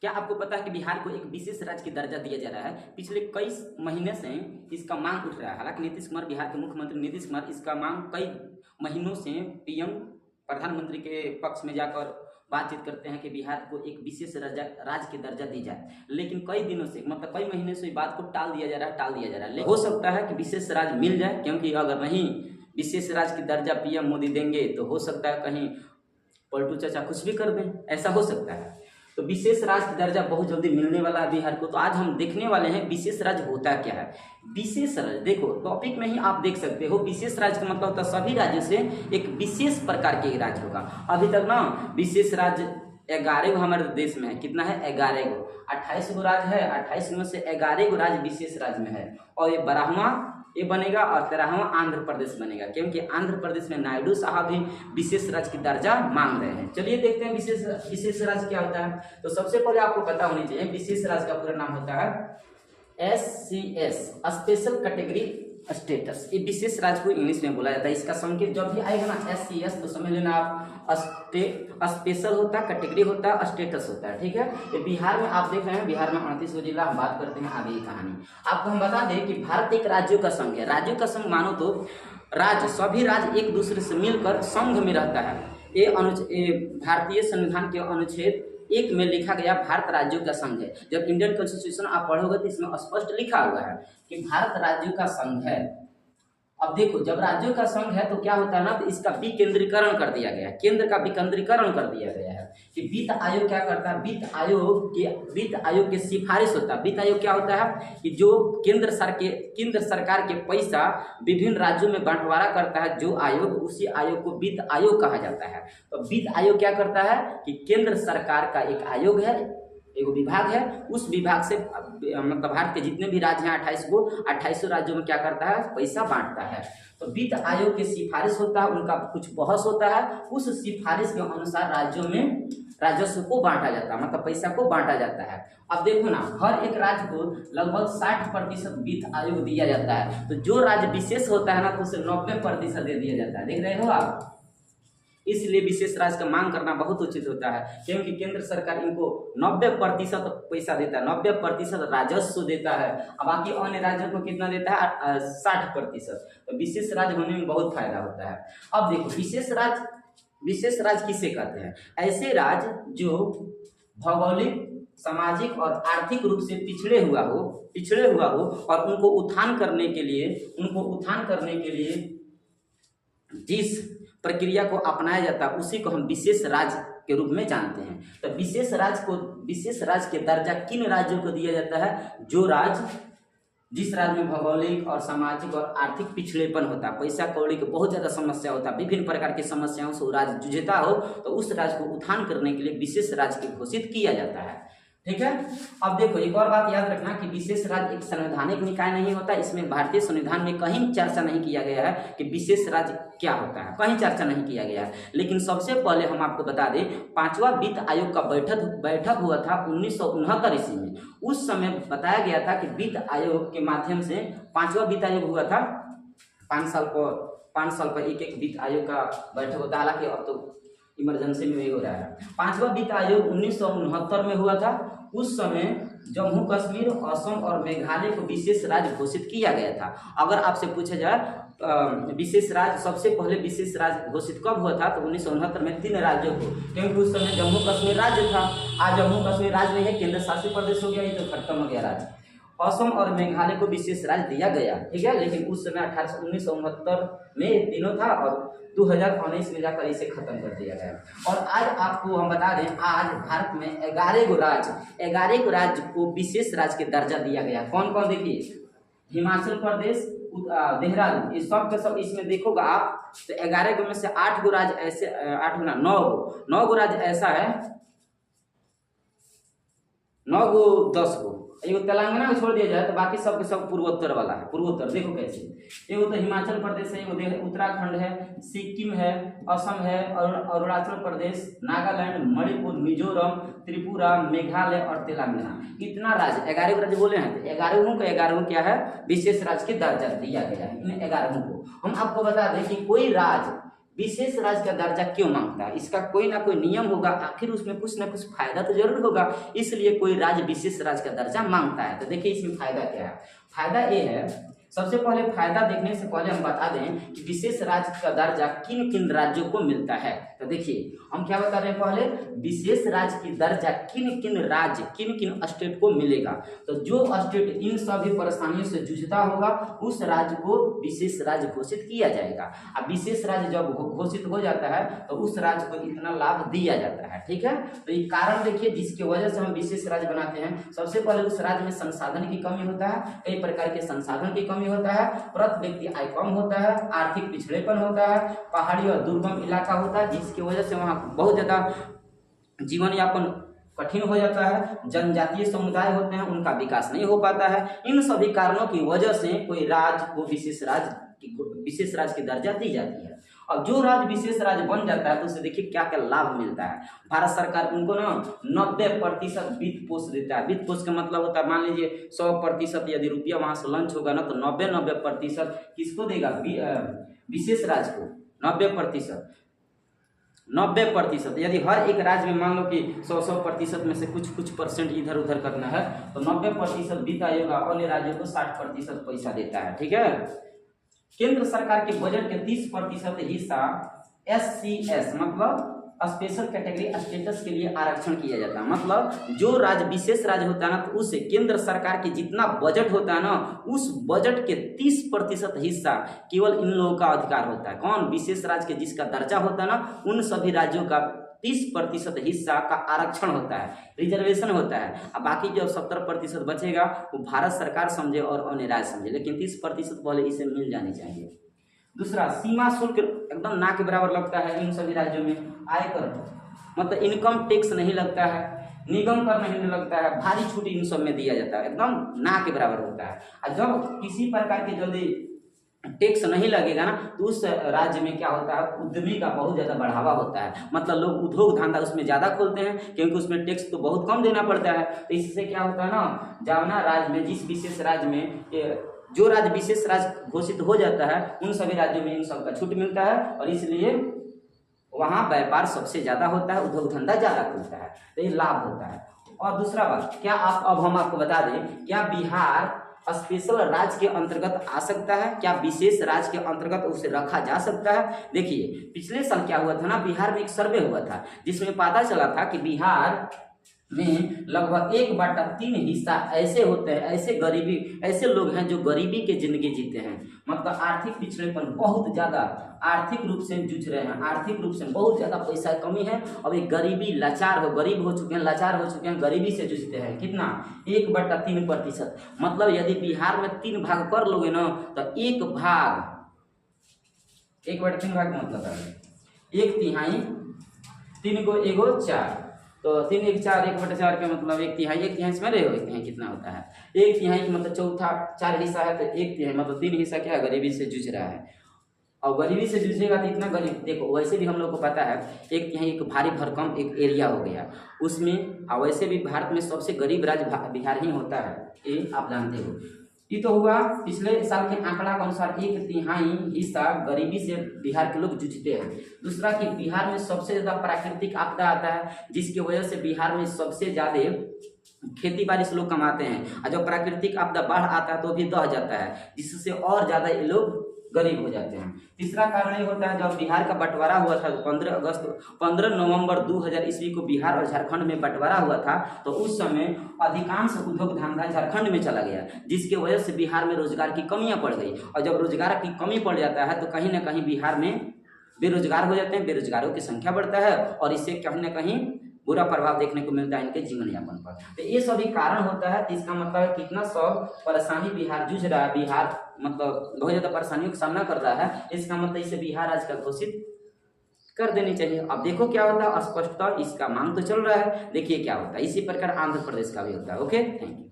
क्या आपको पता है कि बिहार को एक विशेष राज्य की दर्जा दिया जा रहा है? पिछले कई महीने से इसका मांग उठ रहा है। हालांकि नीतीश कुमार, बिहार के मुख्यमंत्री नीतीश कुमार, इसका मांग कई महीनों से पीएम प्रधानमंत्री के पक्ष में जाकर बातचीत करते हैं कि बिहार को एक विशेष राज्य की दर्जा दी जाए, लेकिन कई दिनों से, मतलब कई महीने से बात को टाल दिया जा रहा है। हो सकता है कि विशेष राज्य मिल जाए, क्योंकि अगर नहीं विशेष राज्य की दर्जा पीएम मोदी देंगे तो हो सकता है कहीं पलटू चाचा कुछ भी कर दें, ऐसा हो सकता है। तो विशेष राज्य की दर्जा बहुत जल्दी मिलने वाला है बिहार को। तो आज हम देखने वाले हैं विशेष राज्य होता क्या है। विशेष राज्य, देखो टॉपिक में ही आप देख सकते हो, विशेष राज्य का मतलब होता है सभी राज्यों से एक विशेष प्रकार के राज्य होगा। अभी तक ना विशेष राज्य 11 गो हमारे देश में है। कितना है? 11 गो। 28 गो राज्य है, 28 में से 11 गो राज्य विशेष राज्य में है, और ये 12वां ये बनेगा और 13वां आंध्र प्रदेश बनेगा, क्योंकि आंध्र प्रदेश में नायडू साहब भी विशेष राज्य की दर्जा मांग रहे हैं। चलिए देखते हैं विशेष राज्य क्या होता है। तो सबसे पहले आपको पता होनी चाहिए विशेष राज्य का पूरा नाम होता है SCS, स्पेशल कैटेगरी स्टेटस। ये विशेष राज्य को इंग्लिश में बोला जाता है। इसका संकेत जब भी आएगा ना SCS तो समझ लेना आप स्पेशल होता है, कैटेगरी होता है, स्टेटस होता है। ठीक है, ये बिहार में आप देख रहे हैं, बिहार में 38 जिला। हम बात करते हैं आगे की कहानी। आपको हम बता दें कि भारत एक राज्यों का संघ है। राज्यों का संघ मानो तो राज्य, सभी राज्य एक दूसरे से मिलकर संघ में रहता है। ये भारतीय संविधान के अनुच्छेद 1 में लिखा गया भारत राज्यों का संघ है। जब इंडियन कॉन्स्टिट्यूशन आप पढ़ोगे तो इसमें स्पष्ट लिखा हुआ है कि भारत राज्यों का संघ है। अब देखो, जब राज्यों का संघ है तो क्या होता है ना, तो इसका विकेंद्रीकरण कर दिया गया है, केंद्र का विकेंद्रीकरण कर दिया गया है। कि वित्त आयोग क्या करता है? वित्त आयोग की सिफारिश होता है। वित्त आयोग क्या होता है कि जो केंद्र सरकार के पैसा विभिन्न राज्यों में बंटवारा करता है जो आयोग, उसी आयोग को वित्त आयोग कहा जाता है। तो वित्त आयोग क्या करता है कि केंद्र सरकार का एक आयोग है, एक विभाग है, उस विभाग से मतलब भारत के जितने भी राज्य हैं 28 राज्यों में क्या करता है? पैसा बांटता है। तो वित्त आयोग की सिफारिश होता है, उनका कुछ बहस होता है, उस सिफारिश के अनुसार राज्यों में राजस्व को बांटा जाता है, मतलब पैसा को बांटा जाता है। अब देखो ना, हर एक राज्य को लगभग 60% वित्त आयोग दिया जाता है। तो जो राज्य विशेष होता है ना तो उसे 90% दे दिया जाता है। देख रहे हो आप, इसलिए विशेष राज्य का मांग करना बहुत उचित होता है, क्योंकि केंद्र सरकार इनको 90% पैसा देता है, 90% राजस्व देता है। अब बाकी अन्य राज्यों को कितना देता है? 60%। तो विशेष राज्य होने में बहुत फायदा होता है। अब देखो, विशेष राज्य किसे कहते हैं? ऐसे राज्य जो भौगोलिक, सामाजिक और आर्थिक रूप से पिछड़े हुआ हो और उनको उत्थान करने के लिए जिस प्रक्रिया को अपनाया जाता है उसी को हम विशेष राज्य के रूप में जानते हैं। तो विशेष राज्य के दर्जा किन राज्यों को दिया जाता है? जिस राज्य में भौगोलिक और सामाजिक और आर्थिक पिछड़ेपन होता है, पैसा कौड़ी की बहुत ज्यादा समस्या होता है, विभिन्न प्रकार की समस्याओं से राज्य जूझता हो, तो उस राज्य को उत्थान करने के लिए विशेष राज्य को घोषित किया जाता है। ठीक है। अब देखो, एक और बात याद रखना कि विशेष राज्य एक संवैधानिक निकाय नहीं होता। इसमें भारतीय संविधान में कहीं चर्चा नहीं किया गया है कि विशेष राज्य क्या होता है, कहीं चर्चा नहीं किया गया है। लेकिन सबसे पहले हम आपको बता दें, 5वां वित्त आयोग का बैठक हुआ था 1969 ईस्वी में। उस समय बताया गया था कि वित्त आयोग के माध्यम से 5वां वित्त आयोग हुआ था। 5 साल पर एक वित्त आयोग का बैठक होता है। हालांकि अब तो इमरजेंसी में भी हो रहा है। 5वां वित्त आयोग 1969 में हुआ था। उस समय जम्मू कश्मीर, असम और मेघालय को विशेष राज्य घोषित किया गया था। अगर आपसे पूछा जाए विशेष राज्य, सबसे पहले विशेष राज्य घोषित कब हुआ था, तो 1969 में 3 राज्यों को, क्योंकि उस समय जम्मू कश्मीर राज्य था। आज जम्मू कश्मीर राज्य नहीं है, केंद्र शासित प्रदेश हो गया, ये तो खत्म हो गया राज्य। असम और मेघालय को विशेष राज्य दिया गया, ठीक है। लेकिन उस समय 1969 में तीनों था और 2019 में जाकर इसे खत्म कर दिया गया। और आज आपको हम बता दें, आज भारत में 11 गो राज्य को विशेष राज्य के दर्जा दिया गया। कौन कौन? देखिए, हिमाचल प्रदेश, देहरादून, ये सब के सब इसमें देखोगे आप तो 11 गो में से 8 गो राज्य ऐसे, 9 गो राज्य ऐसा है, 9 गो 10 गो, एगो तेलंगाना में छोड़ दिया जाए तो बाकी सब के सब पूर्वोत्तर वाला है। पूर्वोत्तर देखो कैसे, एगो तो हिमाचल प्रदेश है, एगो उत्तराखंड है, सिक्किम है, असम है, अरुणाचल प्रदेश, नागालैंड, मणिपुर, मिजोरम, त्रिपुरा, मेघालय और तेलंगाना। इतना राज्य, 11 राज्य बोले हैं, तो 11 क्या है? विशेष राज्य के दर्जा दिया गया है इन 11 को। हम आपको बता दें कि कोई राज्य विशेष राज्य का दर्जा क्यों मांगता है? इसका कोई ना कोई नियम होगा, आखिर उसमें कुछ ना कुछ फायदा तो जरूर होगा, इसलिए कोई राज्य विशेष राज्य का दर्जा मांगता है। तो देखिए इसमें फायदा क्या है। फायदा ये है, सबसे पहले फायदा देखने से पहले हम बता दें कि विशेष राज्य का दर्जा किन किन राज्यों को मिलता है। तो देखिए हम क्या बता रहे हैं, पहले विशेष राज्य की दर्जा किन किन राज्य किन किन स्टेट को मिलेगा। तो जो स्टेट इन सभी परेशानियों से जूझता होगा उस राज्य को विशेष राज्य घोषित किया जाएगा। अब विशेष राज्य जब घोषित हो जाता है तो उस राज्य को इतना लाभ दिया जाता है। ठीक है, तो ये कारण देखिए जिसकी वजह से हम विशेष राज्य बनाते हैं। सबसे पहले उस राज्य में संसाधन की कमी होता है, कई प्रकार के संसाधन की कमी होता है, प्रति व्यक्ति आय कम होता है, आर्थिक पिछड़ेपन होता है, पहाड़ी और दुर्गम इलाका होता है जिसकी वजह से वहाँ बहुत ज्यादा जीवन यापन कठिन हो जाता है, जनजातीय समुदाय होते हैं उनका विकास नहीं हो पाता है। इन सभी कारणों की वजह से कोई राज्य को विशेष राज्य की दर्जा दी जाती है। अब जो राज्य विशेष राज्य बन जाता है तो उसे देखिए क्या क्या लाभ मिलता है। भारत सरकार उनको ना 90% वित्त पोष देता है। वित्त पोष का मतलब होता है, मान लीजिए 100% यदि रुपया वहां से लंच होगा ना तो 90% किसको देगा? विशेष राज्य को 90%। यदि हर एक राज्य में मान लो कि 100% में से कुछ परसेंट इधर उधर करना है तो 90% वित्त आयोग अन्य राज्यों को 60% पैसा देता है। ठीक है, केंद्र सरकार के बजट के 30% हिस्सा SCS मतलब स्पेशल कैटेगरी स्टेटस के लिए आरक्षण किया जाता है। मतलब जो राज्य विशेष राज्य होता है ना तो उससे केंद्र सरकार की जितना बजट होता है ना उस बजट के 30% हिस्सा केवल इन लोगों का अधिकार होता है। कौन? विशेष राज्य के जिसका दर्जा होता है ना उन सभी राज्यों का 30% हिस्सा का आरक्षण होता है, रिजर्वेशन होता है। अब बाकी जो 70% बचेगा वो भारत सरकार समझे और अन्य राज्य समझे, लेकिन 30% पहले इसे मिल जानी चाहिए। दूसरा, सीमा शुल्क एकदम ना के बराबर लगता है इन सभी राज्यों में। आयकर मतलब इनकम टैक्स नहीं लगता है, निगम कर नहीं लगता है, भारी छूट इन सब में दिया जाता है, एकदम ना के बराबर होता है। और जब किसी प्रकार के जल्दी टैक्स नहीं लगेगा ना तो उस राज्य में क्या होता है, उद्यमी का बहुत ज्यादा बढ़ावा होता है। मतलब लोग उद्योग धंधा उसमें ज्यादा खोलते हैं क्योंकि उसमें टैक्स तो बहुत कम देना पड़ता है। तो इससे क्या होता है ना, जावना राज्य में जिस विशेष राज्य में जो राज्य विशेष राज्य घोषित हो जाता है उन सभी राज्यों में इन सब का छूट मिलता है और इसलिए वहाँ व्यापार सबसे ज्यादा होता है, उद्योग धंधा ज्यादा खुलता है, तो ये लाभ होता है। और दूसरा बात, क्या अब हम आपको बता दें, क्या बिहार स्पेशल राज्य के अंतर्गत आ सकता है? क्या विशेष राज्य के अंतर्गत उसे रखा जा सकता है? देखिए पिछले साल क्या हुआ था ना, बिहार में एक सर्वे हुआ था जिसमें पता चला था कि बिहार में लगभग 1/3 हिस्सा ऐसे होते हैं, ऐसे लोग हैं जो गरीबी के जिंदगी जीते हैं। मतलब आर्थिक पिछड़ेपन बहुत ज्यादा, आर्थिक रूप से जूझ रहे हैं, आर्थिक रूप से बहुत ज्यादा पैसा कमी है और ये गरीबी गरीब हो चुके हैं, लाचार हो चुके हैं, गरीबी से जूझते हैं। कितना? 1/3%। मतलब यदि बिहार में 3 भाग कर लोगे ना तो 1/3 भाग मतलब है 1/3, 3 को 1 4, तो 3 1 4, 1/4 का मतलब 1/3 इसमें रहे हो, 1/3 कितना होता है? 1/3 मतलब चौथा 4 हिस्सा है तो 1/3 मतलब 3 हिस्सा क्या है, गरीबी से जूझ रहा है। और गरीबी से जूझेगा तो इतना गरीब, देखो वैसे भी हम लोग को पता है 1/3 एक भारी भरकम एक एरिया हो गया उसमें। और वैसे भी भारत में सबसे गरीब राज्य बिहार ही होता है, ये आप जानते हो। ये तो हुआ पिछले साल के आंकड़ा के अनुसार 1/3 हिस्सा गरीबी से बिहार के लोग जूझते हैं। दूसरा कि बिहार में सबसे ज्यादा प्राकृतिक आपदा आता है जिसकी वजह से बिहार में सबसे ज्यादा खेती बाड़ी से लोग कमाते हैं और जब प्राकृतिक आपदा बाढ़ आता है तो भी दह जाता है जिससे और ज्यादा ये लोग गरीब हो जाते हैं। तीसरा कारण ये होता है जब बिहार का बंटवारा हुआ था 15 नवंबर 2000 ईस्वी को बिहार और झारखंड में बंटवारा हुआ था तो उस समय अधिकांश उद्योग धंधा झारखंड में चला गया जिसकी वजह से बिहार में रोजगार की कमियां पड़ गई। और जब रोजगार की कमी पड़ जाता है तो कहीं ना कहीं बिहार में बेरोजगार हो जाते हैं, बेरोजगारों की संख्या बढ़ता है और इससे कहीं ना कहीं बुरा प्रभाव देखने को मिलता है इनके जीवन यापन पर। तो ये सभी कारण होता है। इसका मतलब है कितना सब परेशानी बिहार जूझ रहा है, बिहार मतलब बहुत ज्यादा परेशानियों का सामना कर रहा है। इसका मतलब इसे बिहार राज्य का घोषित कर देनी चाहिए। अब देखो क्या होता है, स्पष्टता इसका मांग तो चल रहा है, देखिए क्या होता है। इसी प्रकार आंध्र प्रदेश का भी होता है। Okay, thank you.